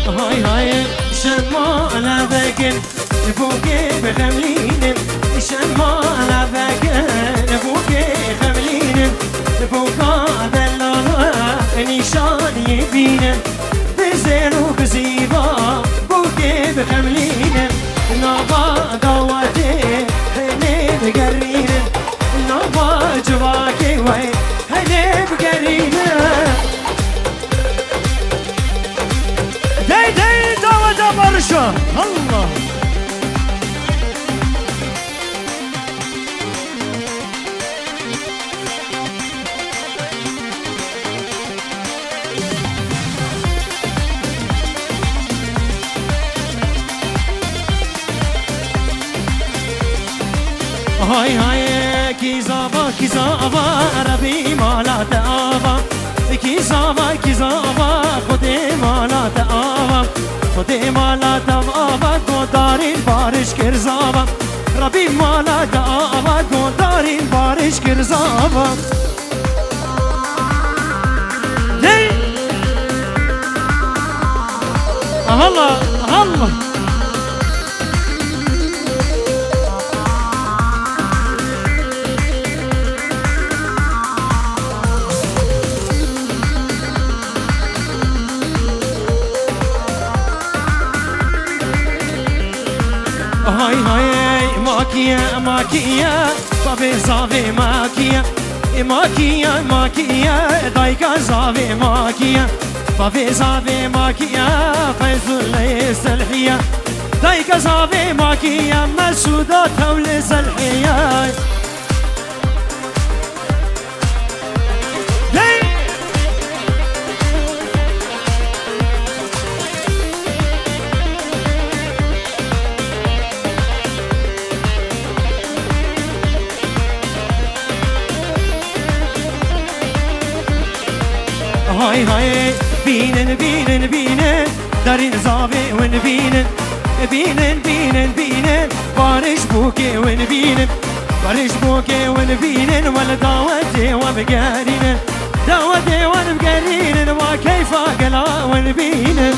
هاي هاي شما أنا بكن فوقي بخملين شما أنا بكن فوقي خملين فوقا دلالا نشان يبين بزين وبزيبا فوقي بخملين نابا دواتي هني بقرين نابا جواكي وي هني بقرين داي داي داوة برشا الله. هاي هاي كيزابا ربي مالا تآبا كيزابا خدي مالا تآبا خدي مالا تآبا قدارين بارش كرزابا ربي مالا تآبا قدارين بارش كرزابا داي الله الله. هاي هاي ماكية بابي زافي ماكية دايكا زافي ماكية بابي زافي ماكية فيزول ليس الحية دايكا زافي ماكية مسودة توليس الحية هاي هاي بينن دارين زافي ونبينن بينن بارش بوكي ونبينن ولا دعوتي ومقارنن دعوتي ومقارنن وكيف قلا ونبينن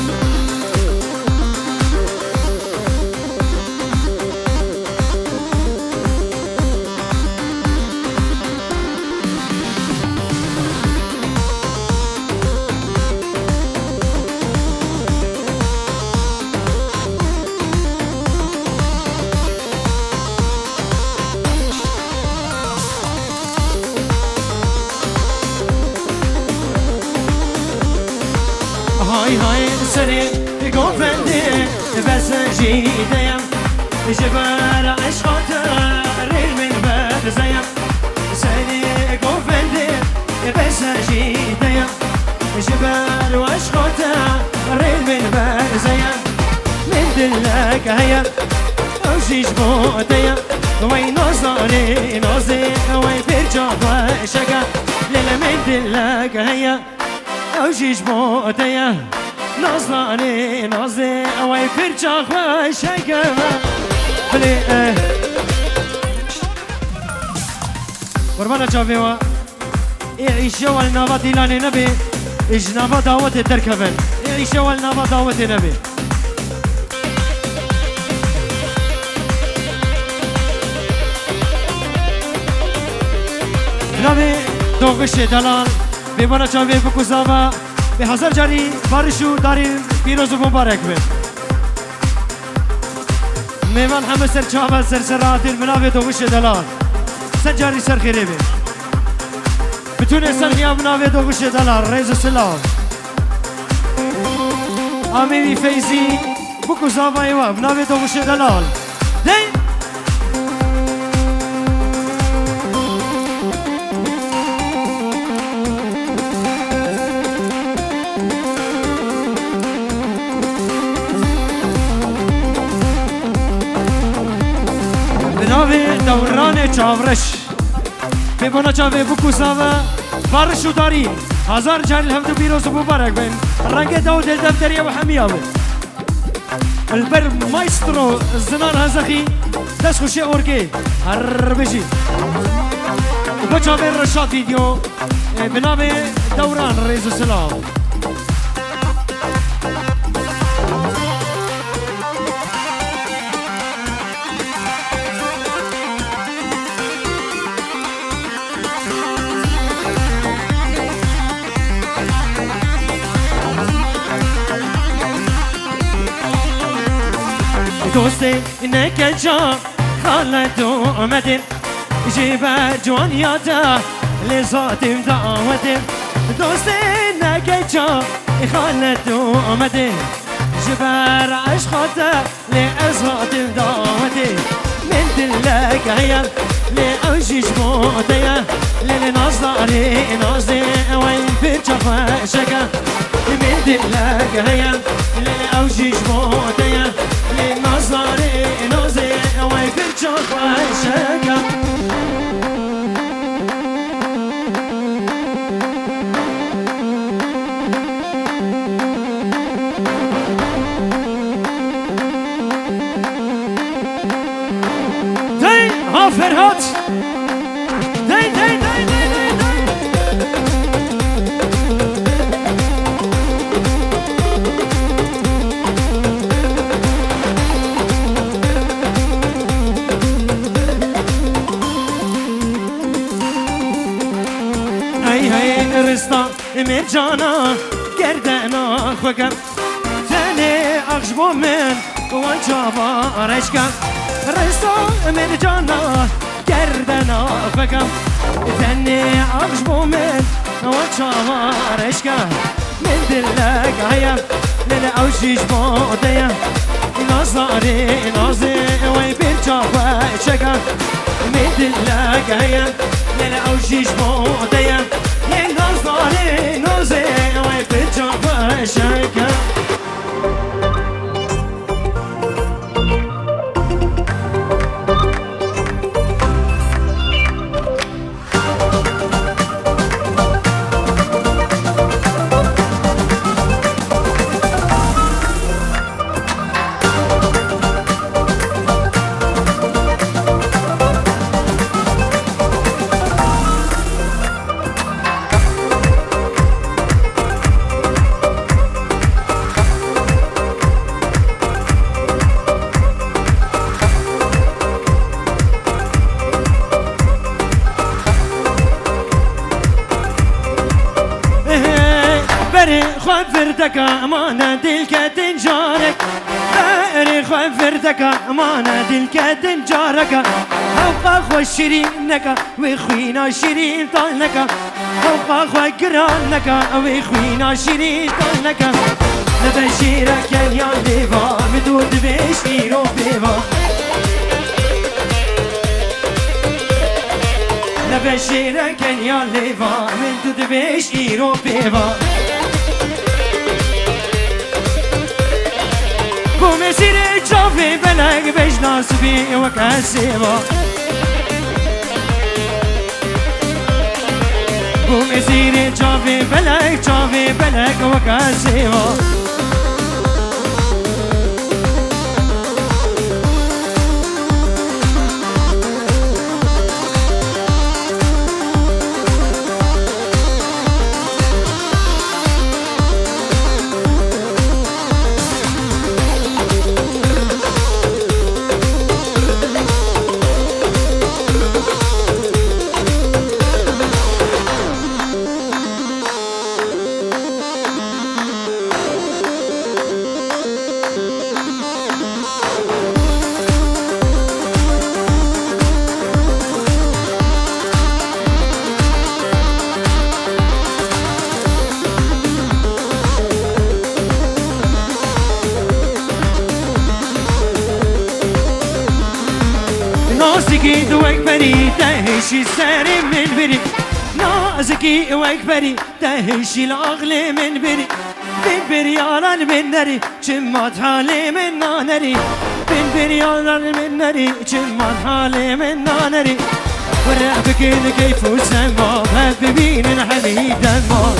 هاي سري قوفندي بس جيديم جبال عشقات ريل من باب زيم سري قوفندي بس جيديم جبال وعشقات ريل من باب زيم من دلك هيا وشيش بوتيم وين نازي وين برجع وشقا للا من دلك هيا وشيش بوتيم نازي اوي فرچاخ و شگم بلی قربانا چاویوا ایشه والنابا دیلانی نبی اجنابا دعوت ترکبن ایشه والنابا دعوت نبی نبی دوغش دلال بیبانا چاوی بکوزاوا به هزار جاری بارشو داریم پیروز و مبارک بید میوان همه سر چاوه سر راتین مناوی دوغش دلال سر جاری سر خیره بید بتونه سر خیاب مناوی دوغش دلال ریز سلام آمیوی فیزی بکو زاوه ایوه مناوی دوغش دلال دی دوران چاورش ببانا چاوه بکو ساوه بارشو داریم هزار جاری هم دو بیروز و مبارک بین رنگ داود دفتری و حمیه بین البر مايسترو زنان هزخي دست خوشی اورگی هر بجی كوچا بين رشاد فيديو بنابي دوران رئيس السلام دوستي انك جا خالد ومدن جيب جوانياته لصوتي ودعوتي دوستي انك جا خالد ومدن جيب عشقاته لصوتي ودعوتي من دلك عيال لأوجي جمودية للنظري نازي وين بتشوف شكا من دلك عيال لأوجي جمودية للنظري نازي وين بتشوف شكا فرهاد داي داي داي داي داي داي هاي هاي رستا مرجانا گردنا خوكم تاني اخشبو من وانجابا رشكم رستا مرجانا گردنا خوكم تاني اخشبو من وانجابا رشكم من دلك عيا للأوشيش بوديا نظري نازي وي بيرجابا شكم من دلك عيا للأوشيش بوديا نظري نازي وي بيرجابا شكم فردك أمانة دلك تنجارك باري خوي فردك أمانة دلك تنجارك أوقا خوي شيرينك وخوينا شيرين طالك أوقا خوي قرانك وخوينا شيرين طالك نبشيرك يا ليفا بدود بشيرو بيفا نبشيرك يا ليفا بدود بشيرو بيفا ومسير جافي بلق بجناس بي وكاسيبا ومسير جافي بلق وكاسيبا نازكي واكبري تهشي الساري من بري نازكي واكبري تهشي العقل من بري بن بريالا من نري جمات حالي من نانري بن بريالا من نري جمات حالي من نانري ورعبك كيف السما هببين الحديد ما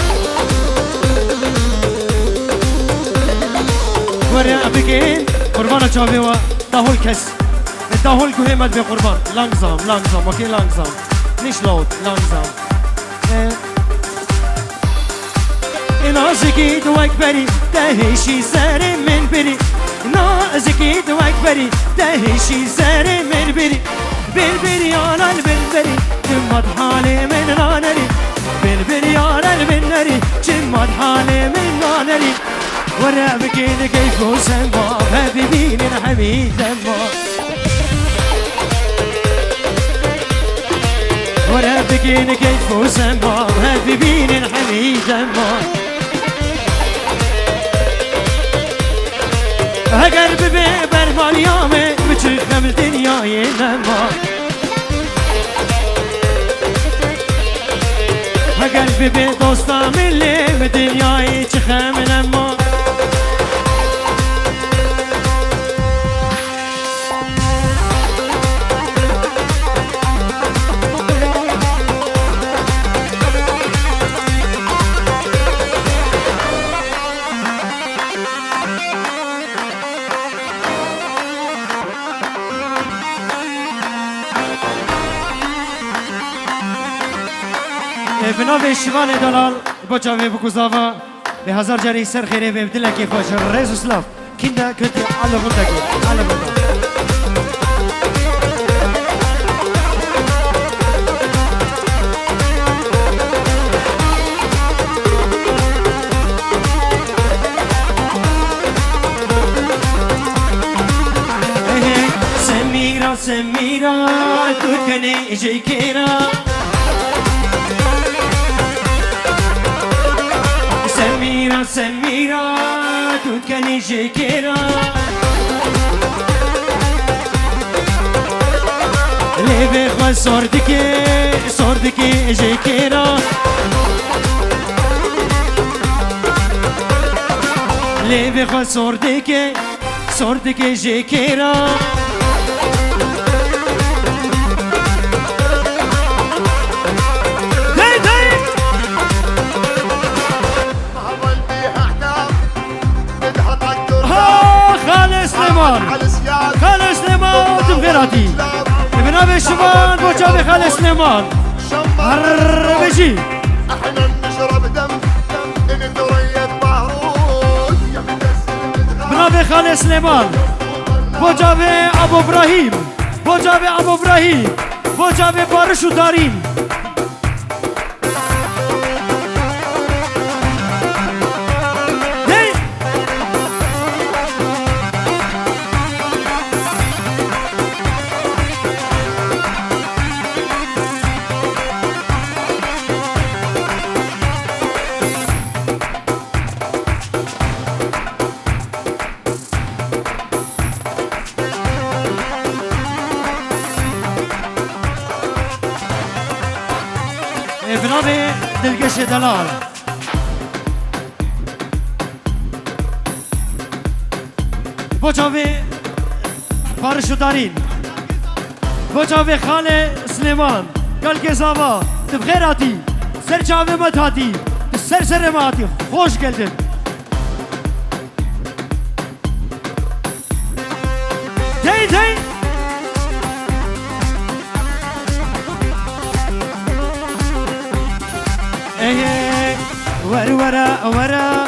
ورعبك قربانة شافي دهول كس دهول كهمت بقربان لانزام وكي لانزام nicht laut, langsam. نازكي دوكبري تهشي زاري من بري نازكي دوكبري تهشي زاري من بري بالبري على البلبري جمد حالي من نانري بالبري على البنري جمد حالي من نانري ورا بكين كيف وسما حبيبين الحبيب دما ورا بكين كيف وسما حبيبين الحبيب دما قلب ببر مالیامه بچرخم دنیای نما قلب به دوستم لیم دنیای چخم نما بناو شیوان دلال با جاوی بکوزاوا به هزار جری سر خیره به دلکی خوش رئیس اسلاف کینده کتی علا بودگی علا بودگی سمیرا سمیرا تو کنی جیکیرا سميرا سميرا تتكني شكيرا لي بخوا صوردكي شكيرا لي بخوا صوردكي شكيرا خالص نمان تبغيراتي ابن ابي شمال بوجابي خالص نمان هربجي احنا نشرب دم ان درية بهروت ابن ابي خالص نمان بوجابي ابو ابراهيم بوجابي بارشو دارين ابنابي دلقش دلال بوجابي بارشو دارين بوجابي خاله سليمان قال كزابا تبغيراتي سر جاوي متاتي سر ماتي خوش geldin تي ايه ورا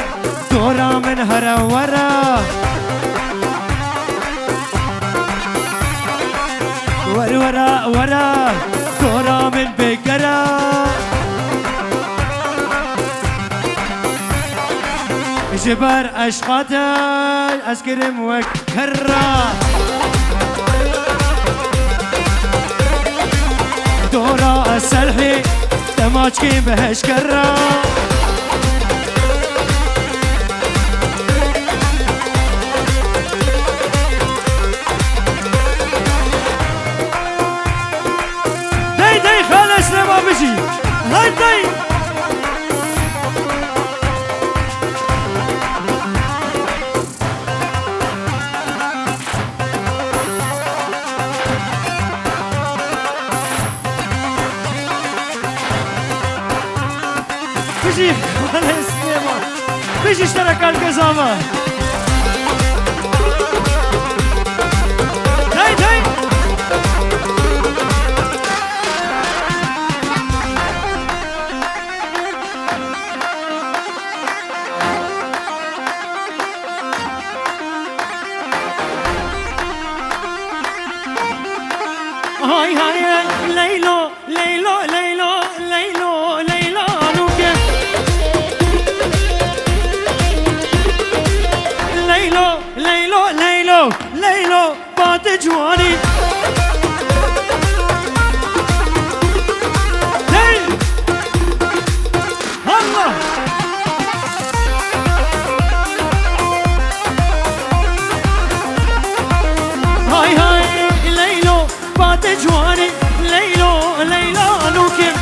دورا من هرا ورا دورا من بقرا جبر اشقاتا اسكرم وكرا دورا السلحي تماجكي بهش كرا داي خالص لما بجي هاي داي بيجي خالص لما بيجي اشترك على القزامة داي بات جواني الله هاي هاي ليلو بات جواني ليلو ليلو نوكي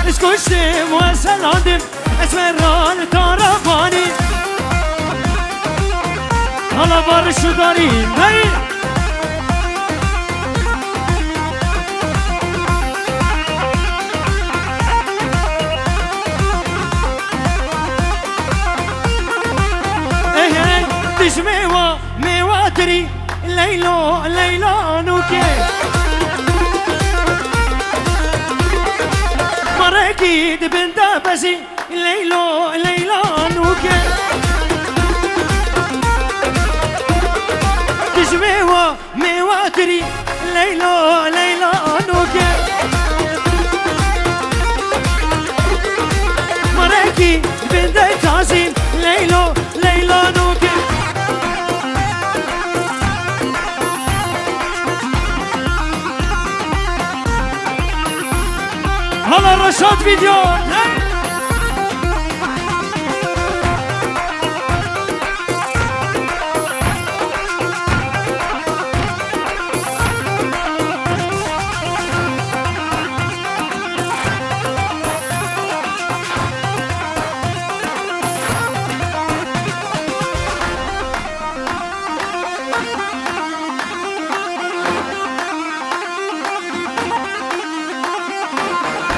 اسكوشتي موسل عندم اسمران تارفاني هلا برشو دارين هاي دش ميوة ميوة تري ليلو ليلو نوكي مركي دبندا بسي ليلو ليلو نوكي دش ميوة ميوة تري ليلو ليلو نوكي مركي دبندا تاسين ليلو ليلو نوكي هلا رشاد فيديو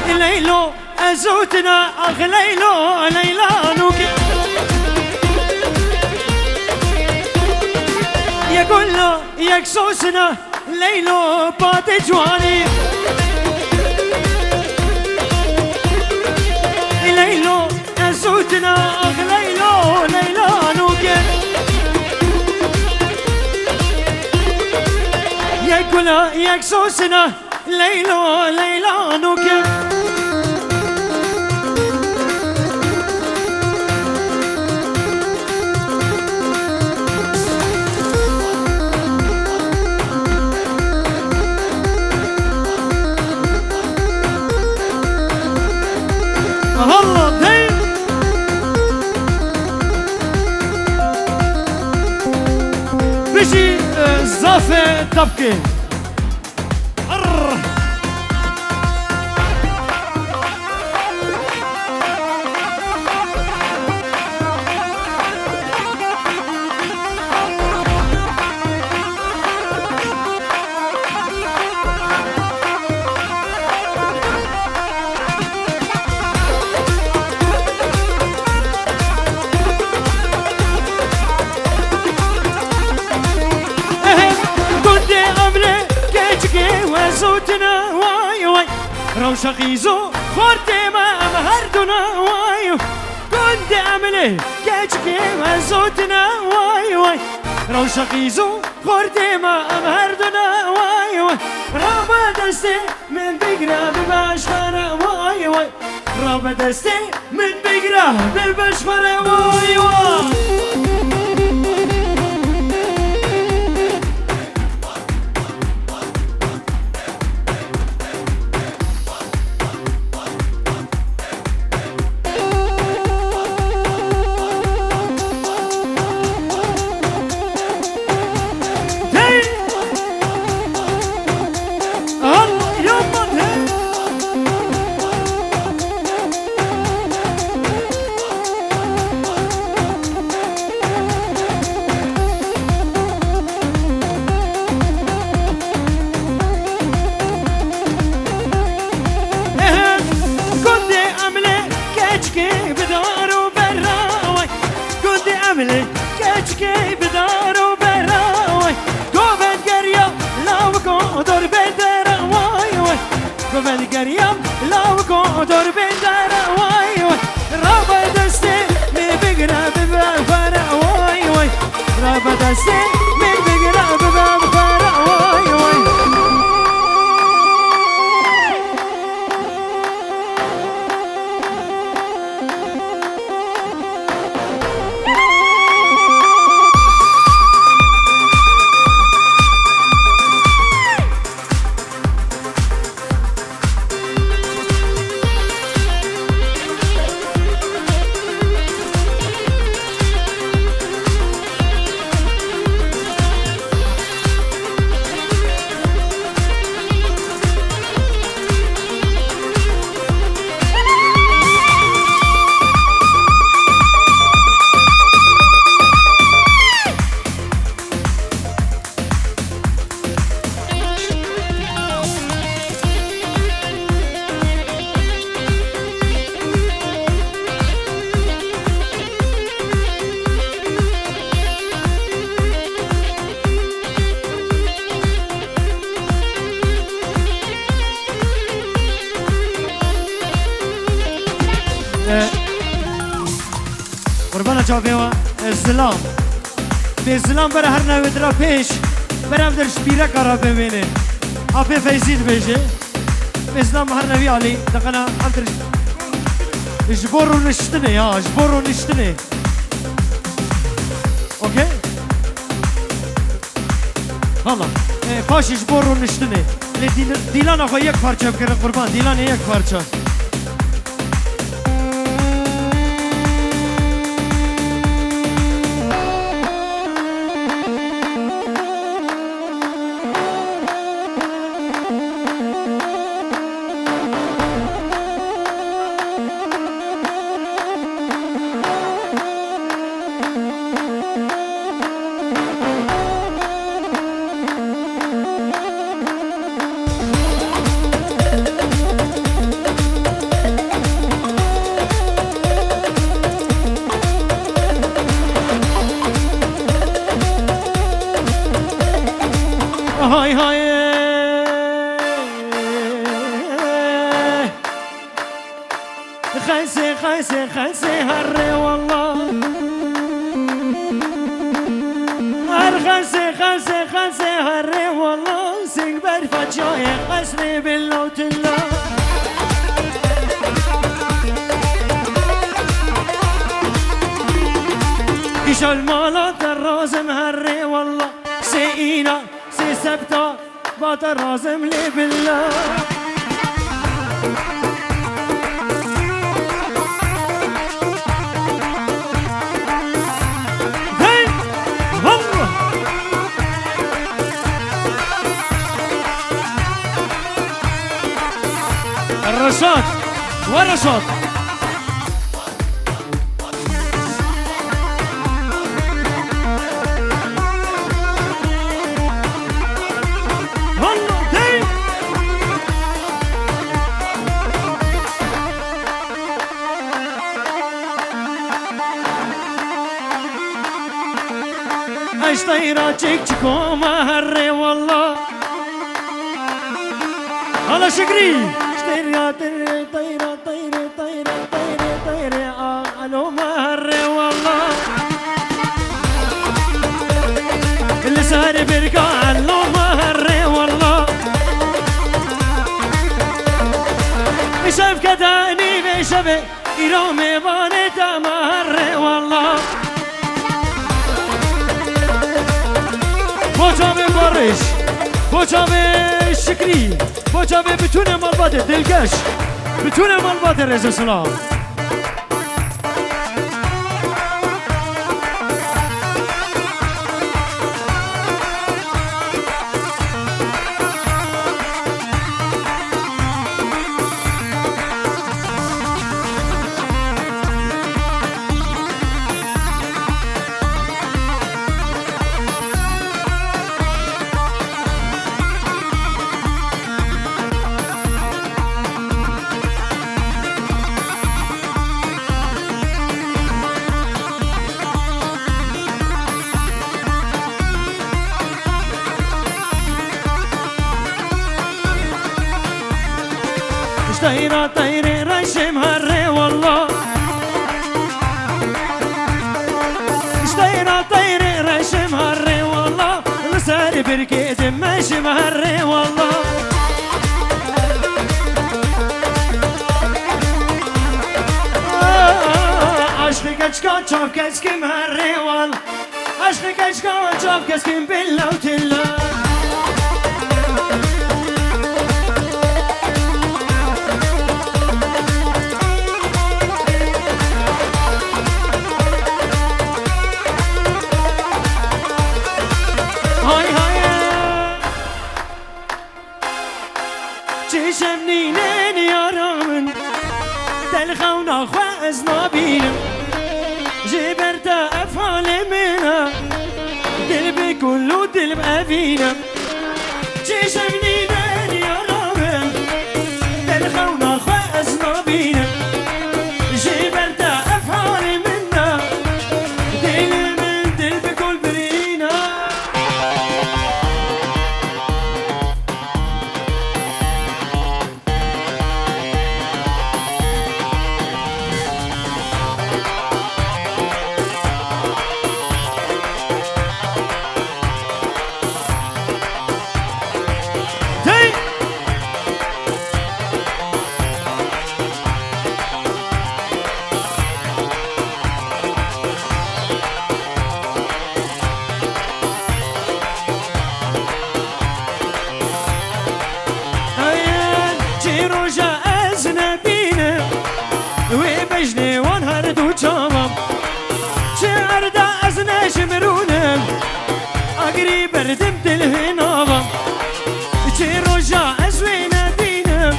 ليلو أزوتنا أخ ليلو ليلى نوكي يقول له يكسوسنا ليلو بات جواني ليلو أزوتنا أخ ليلو ليلى نوكي يقول له يكسوسنا ليلو ليلى نوكي هلا دي بيجي زافة تبكي وزوتنا واي واي روشقيزو خورتي ما مهردنا واي كنت أملي كيشكي وزوتنا واي واي روشقيزو خورتي ما مهردنا واي واي رابا دستي من بقرا بالبشخرة واي واي رابا دستي من بقرا بالبشخرة واي واي كيشكي بدارو براوي قوبل قريم لو قدر بدر واي واي قوبل قريم لو قدر بدر واي واي رابع دستي من بقرا ببفرع واي واي رابع دستي من بقرا ببفرع واي واي بنا جاوه اسلام به اسلام بر هر نوع درا پیش برم در شبیره کارا ببینه آفه فیزید بشه به اسلام هر نوی علی دقنا هم در جبور و نشتنه یا جبور و نشتنه اوکی والله پاش جبور و نشتنه دیلان آقا یک پارچه بکره قربان دیلان یک پارچه هاي هاي خيسي خيسي خيسي هري والله هر خيسي خيسي خيسي هري والله سيكبر فجاي قسني بالله وتلا إيش المالات الرازم هري والله سيئينا سبتا بات رازم لي بالله هاي والله الرشاد ورشاد اش طيرة تشيكو مهري والله هلا شكري طيرة طيرة طيرة طيرة طيرة طيرة طيرة الو مهري والله اللي سهر برقع الو مهري والله شاف كداني بشبه إيرامي بانتا مهري والله بوچامه بارش بوچامه شکری بوچامه بتونه مالباده دلگش بتونه مالباده رزا سلام طيرة طيرة رشم هري والله طيرة طيرة رشم هري والله لساري بركيد ماشي مهري والله عشقك اشكال شوف كسكي مهري والله عشقك اشكال شوف كسكي بالله وتلا هاي هاي چشم نینن یارمن دل خونا خواز نبینم جبرت افعال منها دل بکل و دل بأبینم چشم نینن یارمن دل خونا خواز نبینم جبرت افعال منها دل من دل بکل برینم چه روژا از نبینم و بجنه وان هر دو چامم چه اردا از نشمرونم اگری بردم دل هنامم چه روژا از نبینم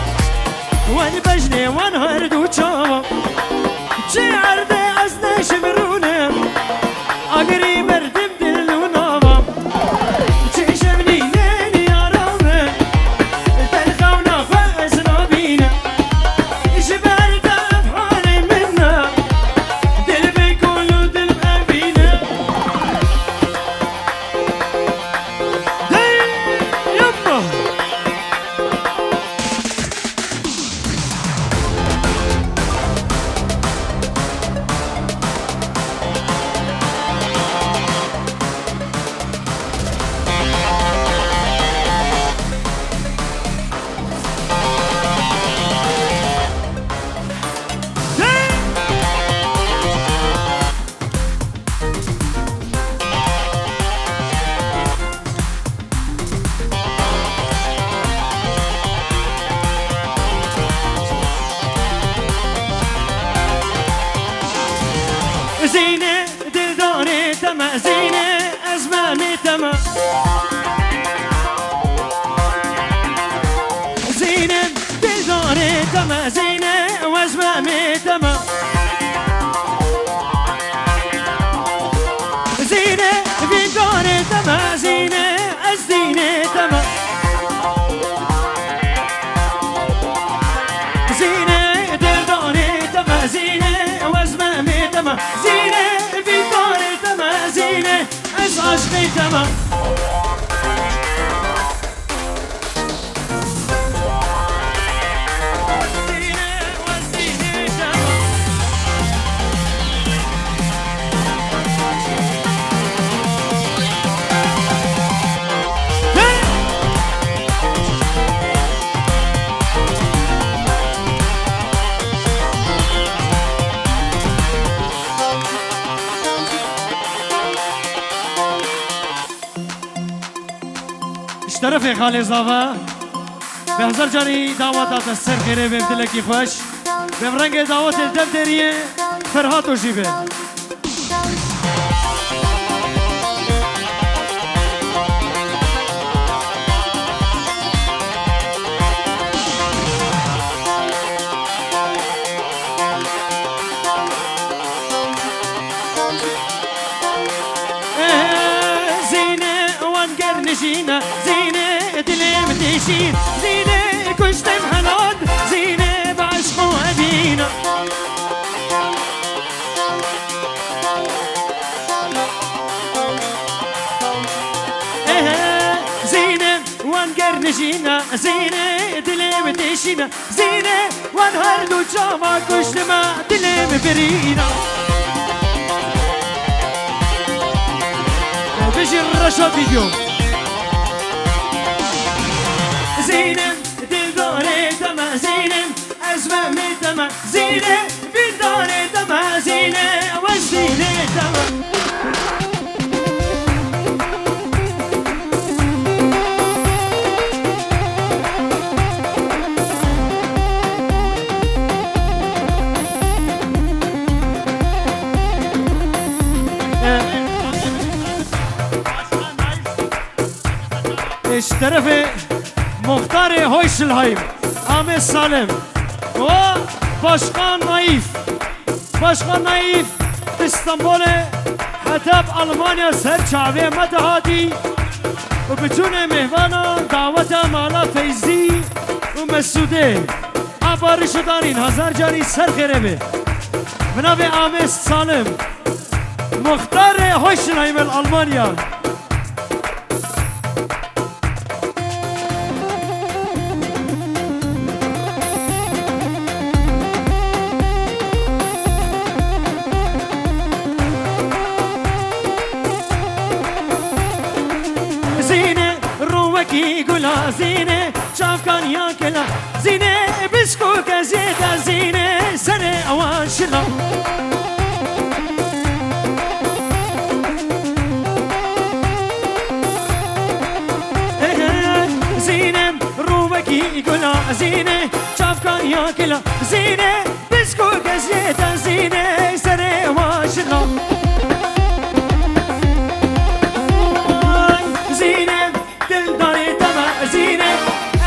وان بجنه وان هر دو چامم چه اردا از نشمرونم اگری بردم دل هنامم چه شبنی ننی آرامم تلقونا فاز نبینم جبال دف حالي منا دل بيكون ودل بابينا يما زينة دلداري تما زينة أزمامي تما زينة دلداري تما زينة وأزمامي تما زينة دلداري تما زينة أزدينة تما زينة دلداري تما زينة وأزمامي تما زينة دلداري تما زينة أز عشقي تما زينة وأزدينة تما اشترف خالي زافا بهزار جاري دعوات السر خيري بمدلكي خوش بمرنگ دعوات الدفترية فرهات وجيبه نشينا زينة دلم تشين زينة كشتم هنود زينة بعشق أبينا زينة وانقر نشينا زينة دلم تشينا زينة وانهر دو جاما كشتم دلم برينا بيجي الرشا فيديو زينم دلداري تما زينم أزمامي تما زينة دلداري تما زينة وزينة تما اشترفي مختار هويشلهايم عامر سالم و باشقان نايف اسطنبول حتاب ألمانيا سر شعبي متهادي وبتون مهوانا دعوة مالا فيزي ومسودي عباري شدارين هزار جاري سر خيربي بنابي عامر سالم مختار هويشلهايم الألمانيا کی گلا زینه چافکان یا کلا زینه بسکو کزیتا زینه سر اوان شلا زینه رو بکی گلا زینه كلا زينة بسكو كزيتا زينة سري واشنا زينة دل داري تما زينة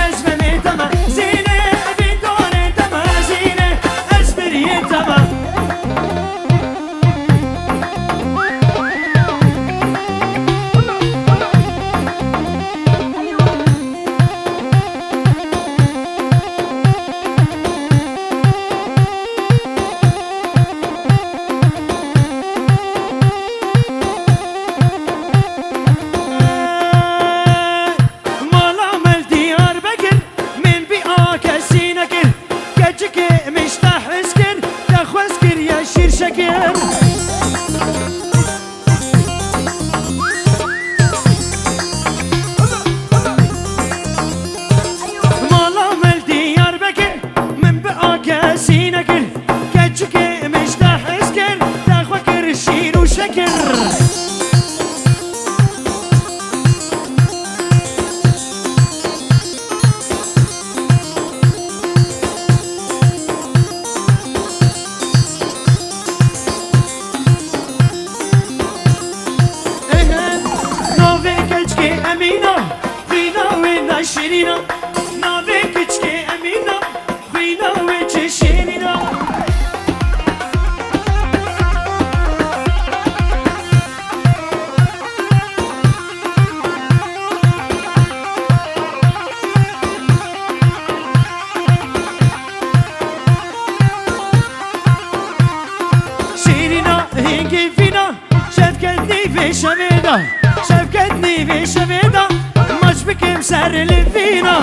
أزمني تما زينة بدوني تما زينة أزبري تما شكر مالا مال ديار بكر من بقى سينكر كاتشك مش تحسكر تاخوكر شير وشكر شيرينا نافك كشكي أمينا خينا وجه شيرينا شيرينا هيجي فينا شفقتني في شبيدة شفقتني في شبيدة بكم سر الفينا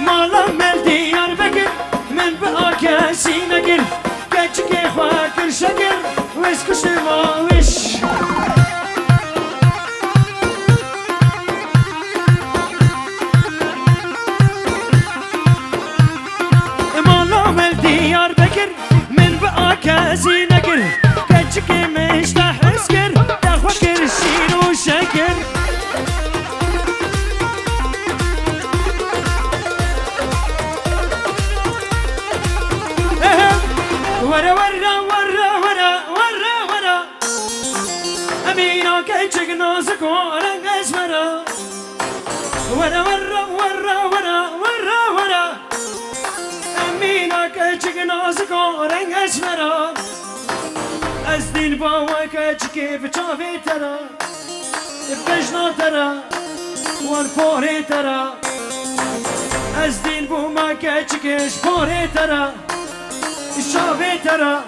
مالا مال ديار بكر من بقى كاسي نقر كاتشكي خواكر شكر ويسكش ما وش مالا مال ديار بكر كازي نقر كاتشكي مش تحسكر تاخوكر شير وشكر ورا ورا ورا ورا ورا ورا أمينا كاتشك نازك ورا اسمرا ورا ورا ورا ورا ورا ورا أمينا كاتشك نازك ورا اسمرا أزدين باوا كاتشكي بتشافي ترى بجنا ترى والفوري ترى أزدين بوما كاتشكي شفوري ترى الشافي ترى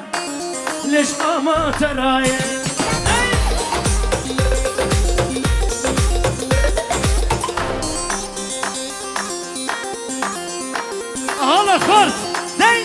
ليش ما ترى هلا خرط داي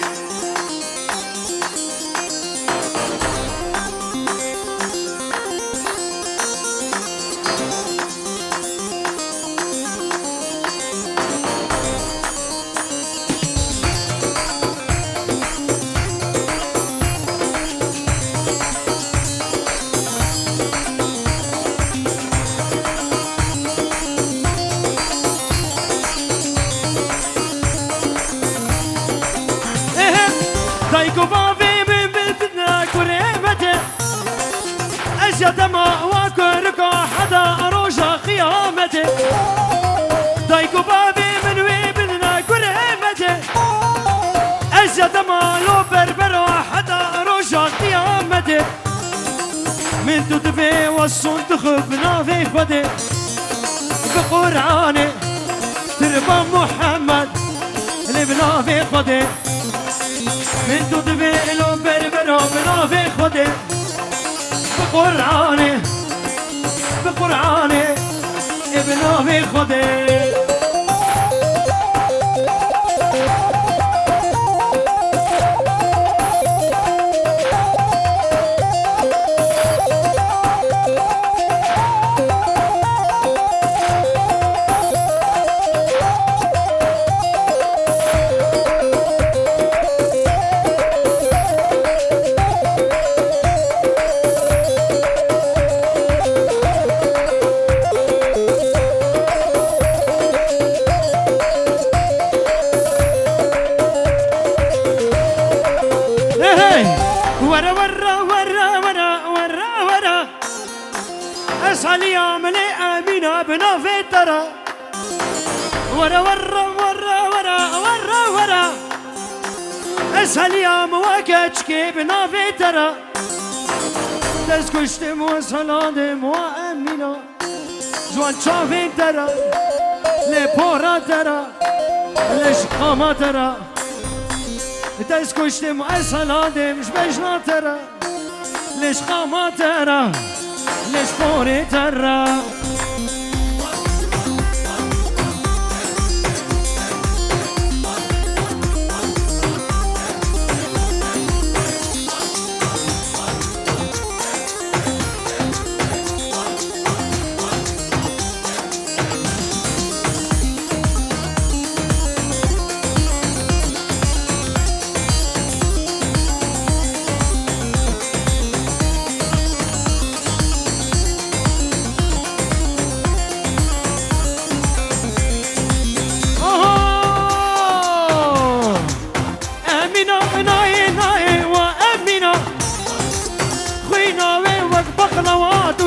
دايكو بابي من بلدنا كريمته أزيد ما وكركو حدا روجا قيامته دايكو بابي من بلدنا كريمته أزيد ما لو بربرو حدا روجا قيامته من تدفي والصندوق بنافي فدي بقرآني تربى محمد اللي بنافي فدي من تدبي لو بربرو بنافي خدي بقرآني بقرآني بنافي خدي اسأل يا ملي أمينة بنافي ترى ورا ورا ورا ورا ورا ورا اسأل يا مواكتشكي بنافي ترى دست مو سلاد مو أمينة جوان شافي ترى لبورا ترى ليش قاما ترى دست مو سلاد مش بجنا ترى ليش قاما ترى ليش بوري ترى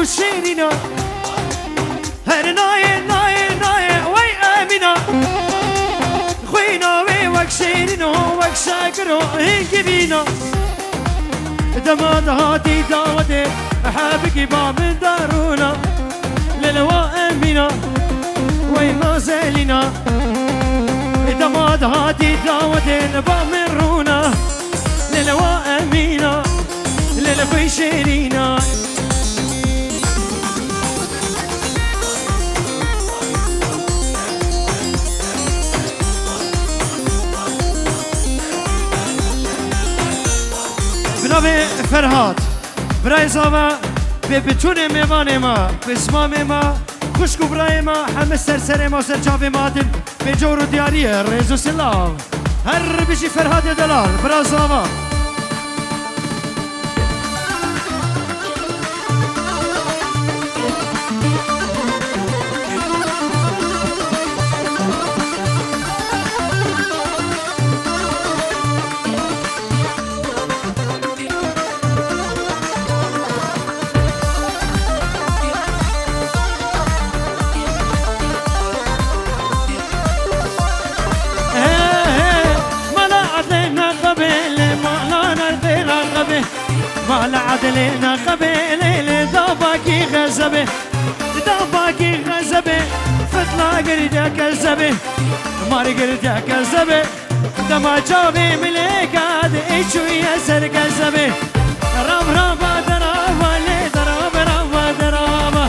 شيرينا هر ناي ناي ناي وي امينه خوينا وي وك شيرينو وك شاكرو هيك بينا دماد هاتي داودي احابك باب دارونا للوا امينه وي ما زالينا دماد هاتي داودي باب مرونا للوا امينه للخوي شيرينا بنابه فرهاد برای زاوا به بتون میوان ما به اسمام ما خوشکو برای ما همه سر ما سر چاوی مادن به جور و دیاری رزو سلام هر بشی فرهاد دلال برای زاوا مال عدلنا قبيلي داباكي غزبه داباكي غزبه فتلا قرديا كذبه مار قرديا كذبه دما جابي مليكاد ايشو يسر كذبه راب رابا درابا لي دراب رابا درابا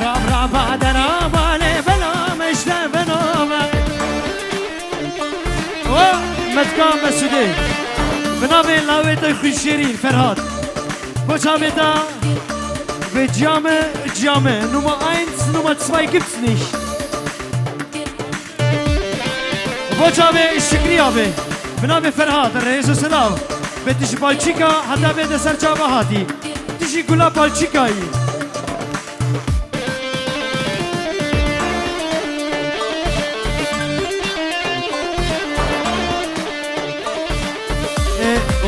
راب رابا درابا لي بلا مشتا بنابا متكام مسودي بنابي لاويت خوش شيرين فرهاد Boçameta ve Jame Nummer 1, Nummer 2 gibt's nicht. Boçame Shikri abi بنابه فرهاد رئیس السلام به تیش بالچیکا حتی به دسر چاوا هاتی تیشی گلا بالچیکایی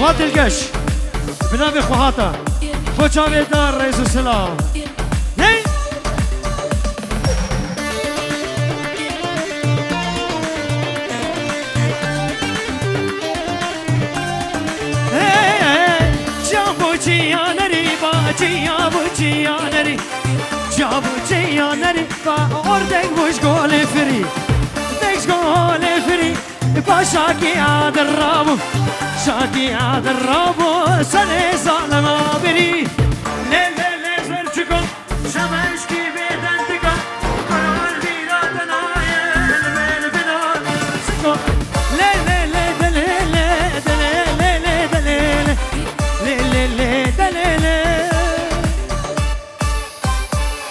وات القش بنابه خوهاتا بوچاوه دار رئیس السلام Cianeri va ordek vuş gole fri Deks gole fri Paşa ki adır rabu Şaki adır rabu Sane zalema biri